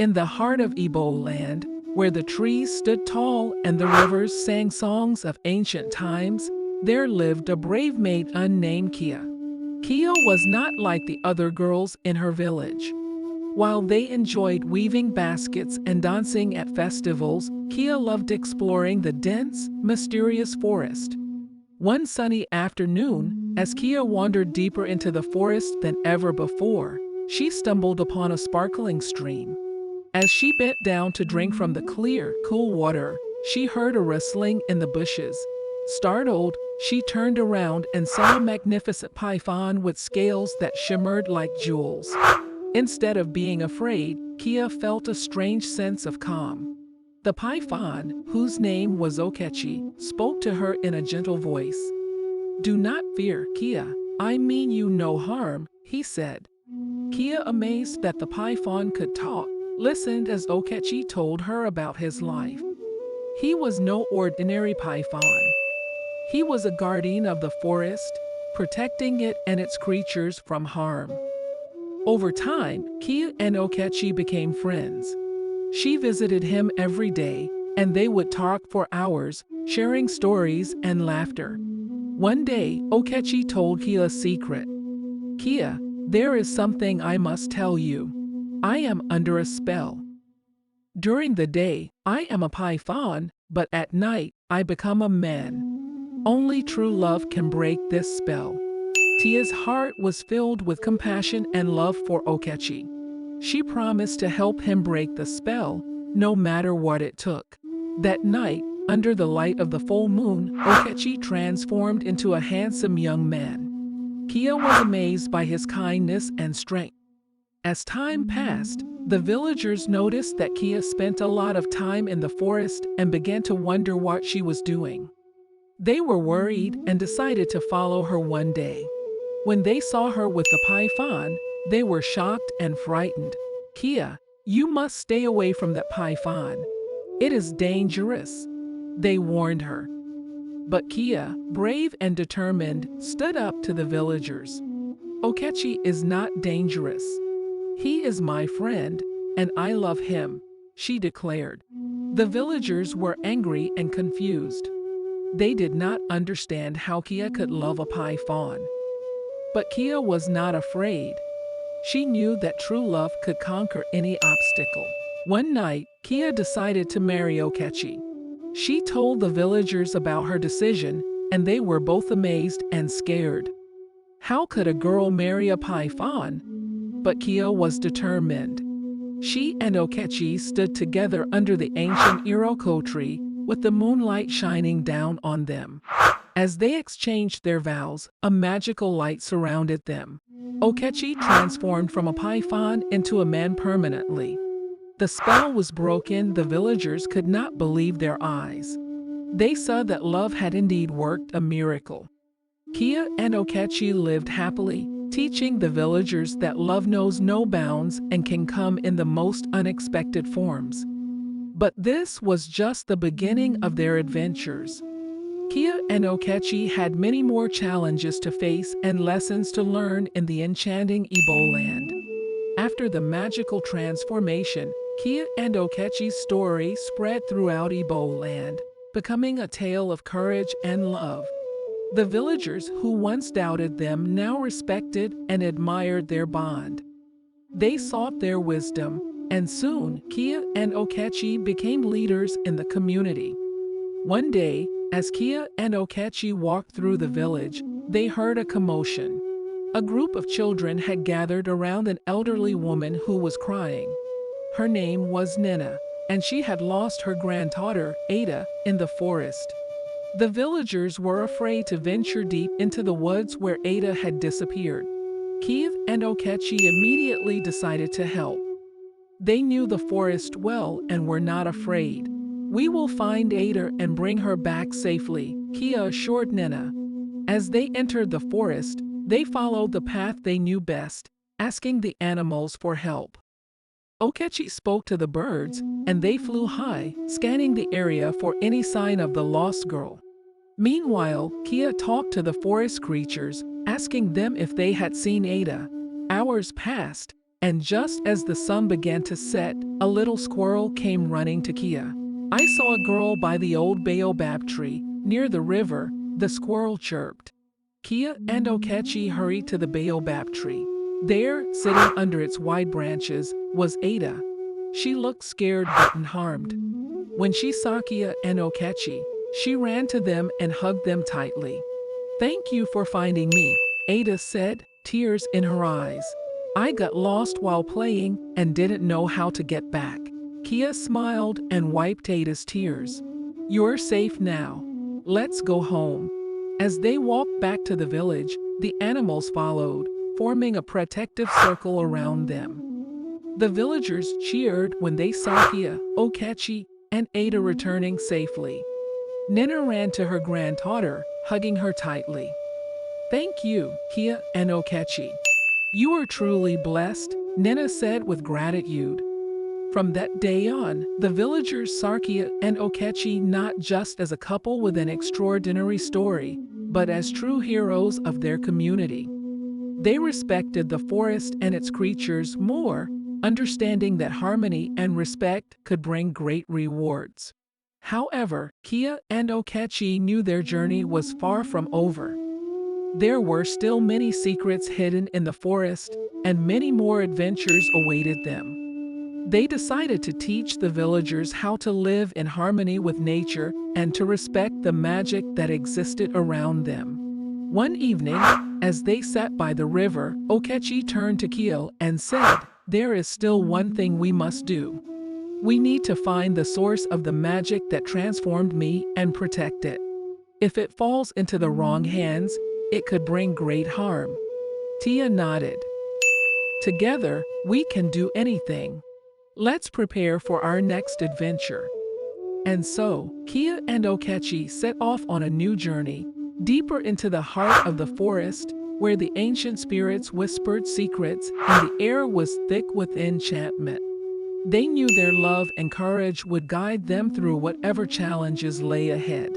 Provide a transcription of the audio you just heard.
In the heart of Igbo land, where the trees stood tall and the rivers sang songs of ancient times, there lived a brave maid unnamed Keyah. Keyah was not like the other girls in her village. While they enjoyed weaving baskets and dancing at festivals, Keyah loved exploring the dense, mysterious forest. One sunny afternoon, as Keyah wandered deeper into the forest than ever before, she stumbled upon a sparkling stream. As she bent down to drink from the clear, cool water, she heard a rustling in the bushes. Startled, she turned around and saw a magnificent python with scales that shimmered like jewels. Instead of being afraid, Keyah felt a strange sense of calm. The python, whose name was Okechi, spoke to her in a gentle voice. "Do not fear, Keyah. I mean you no harm," he said. Keyah, amazed that the python could talk, listened as Okechi told her about his life. He was no ordinary python. He was a guardian of the forest, protecting it and its creatures from harm. Over time, Keyah and Okechi became friends. She visited him every day, and they would talk for hours, sharing stories and laughter. One day, Okechi told Keyah a secret. "Keyah, there is something I must tell you. I am under a spell. During the day, I am a python, but at night, I become a man. Only true love can break this spell." Keyah's heart was filled with compassion and love for Okechi. She promised to help him break the spell, no matter what it took. That night, under the light of the full moon, Okechi transformed into a handsome young man. Keyah was amazed by his kindness and strength. As time passed, the villagers noticed that Keyah spent a lot of time in the forest and began to wonder what she was doing. They were worried and decided to follow her one day. When they saw her with the python, they were shocked and frightened. "Keyah, you must stay away from that python. It is dangerous," they warned her. But Keyah, brave and determined, stood up to the villagers. "Okechi is not dangerous. He is my friend, and I love him," she declared. The villagers were angry and confused. They did not understand how Keyah could love a python. But Keyah was not afraid. She knew that true love could conquer any obstacle. One night, Keyah decided to marry Okechi. She told the villagers about her decision, and they were both amazed and scared. How could a girl marry a python? But Keyah was determined. She and Okechi stood together under the ancient Iroko tree, with the moonlight shining down on them. As they exchanged their vows, a magical light surrounded them. Okechi transformed from a python into a man permanently. The spell was broken. The villagers could not believe their eyes. They saw that love had indeed worked a miracle. Keyah and Okechi lived happily, teaching the villagers that love knows no bounds and can come in the most unexpected forms. But this was just the beginning of their adventures. Keyah and Okechi had many more challenges to face and lessons to learn in the enchanting Igbo land. After the magical transformation, Keyah and Okechi's story spread throughout Igbo land, becoming a tale of courage and love. The villagers who once doubted them now respected and admired their bond. They sought their wisdom, and soon Keyah and Okechi became leaders in the community. One day, as Keyah and Okechi walked through the village, they heard a commotion. A group of children had gathered around an elderly woman who was crying. Her name was Nina, and she had lost her granddaughter, Ada, in the forest. The villagers were afraid to venture deep into the woods where Ada had disappeared. Keyah and Okechi immediately decided to help. They knew the forest well and were not afraid. "We will find Ada and bring her back safely," Keyah assured Nina. As they entered the forest, they followed the path they knew best, asking the animals for help. Okechi spoke to the birds, and they flew high, scanning the area for any sign of the lost girl. Meanwhile, Keyah talked to the forest creatures, asking them if they had seen Ada. Hours passed, And just as the sun began to set, a little squirrel came running to Keyah. "I saw a girl by the old baobab tree, near the river," the squirrel chirped. Keyah and Okechi hurried to the baobab tree. There, sitting under its wide branches, was Ada. She looked scared but unharmed. When she saw Keyah and Okechi, she ran to them and hugged them tightly. "Thank you for finding me," Ada said, tears in her eyes. "I got lost while playing and didn't know how to get back." Keyah smiled and wiped Ada's tears. "You're safe now. Let's go home." As they walked back to the village, the animals followed, forming a protective circle around them. The villagers cheered when they saw Keyah, Okechi, and Ada returning safely. Nina ran to her granddaughter, hugging her tightly. "Thank you, Keyah and Okechi. You are truly blessed," Nina said with gratitude. From that day on, the villagers saw Keyah and Okechi not just as a couple with an extraordinary story, but as true heroes of their community. They respected the forest and its creatures more, understanding that harmony and respect could bring great rewards. However, Keyah and Okechi knew their journey was far from over. There were still many secrets hidden in the forest, and many more adventures awaited them. They decided to teach the villagers how to live in harmony with nature and to respect the magic that existed around them. One evening, as they sat by the river, Okechi turned to Keyah and said, "There is still one thing we must do. We need to find the source of the magic that transformed me and protect it. If it falls into the wrong hands, it could bring great harm." Keyah nodded. "Together, we can do anything. Let's prepare for our next adventure." And so, Keyah and Okechi set off on a new journey, deeper into the heart of the forest, where the ancient spirits whispered secrets and the air was thick with enchantment. They knew their love and courage would guide them through whatever challenges lay ahead.